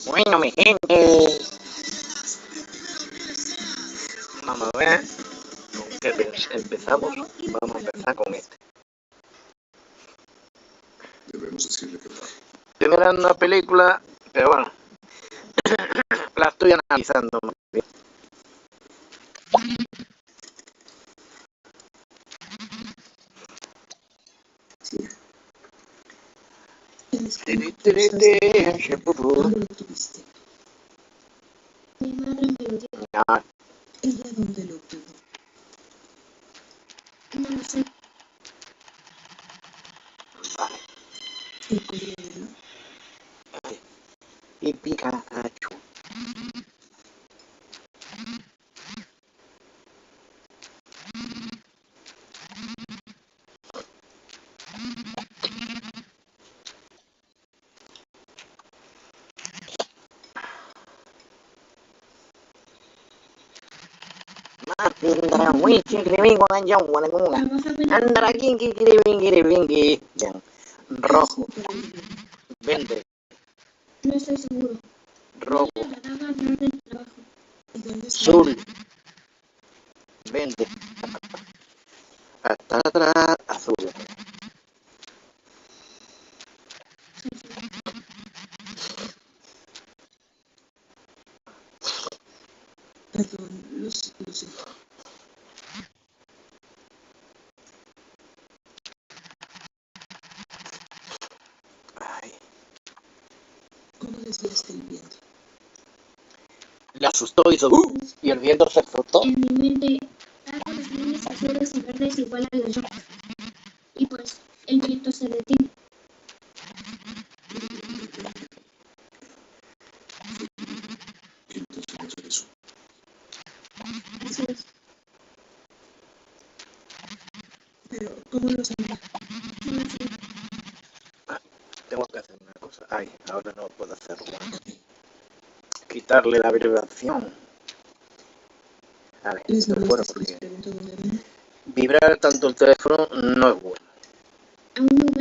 Bueno, mi gente, vamos a ver con qué empezamos. Vamos a empezar con este. Debemos decirle que va. Estoy mirando una película, pero bueno, la estoy analizando más bien. Sí. ¿Cómo lo tuviste? Mi madre me lo dio. Ya, ¿Ella dónde lo obtuvo? No lo sé. vale. ¿Y podría verlo? Y Pikachu. Andara wichi kiribingo anjang wana gunga. Vamos a ver. Andara kinki kiribingi. Rojo, verde, No estoy seguro. rojo, Voy a agarrar a hablar del trabajo. ¿Y dónde está? azul, verde, hasta atrás, azul. Perdón, lo sé. Ay, ¿Cómo desviaste el viento? le asustó, hizo y el viento se frotó. En mi mente hago las líneas azules y verdes igual a las rojas. Y pues el viento se detiene. ¿Quién te enseñó a hacer eso? Así es. Pero, ¿cómo lo sabía? No lo sé. Tengo que hacer una cosa. Ay, ahora no puedo hacerlo. Quitarle la vibración. Vale, ¿Les esto fuera molesta si porque les pregunto dónde viene? vibrar tanto el teléfono no es bueno. A un lugar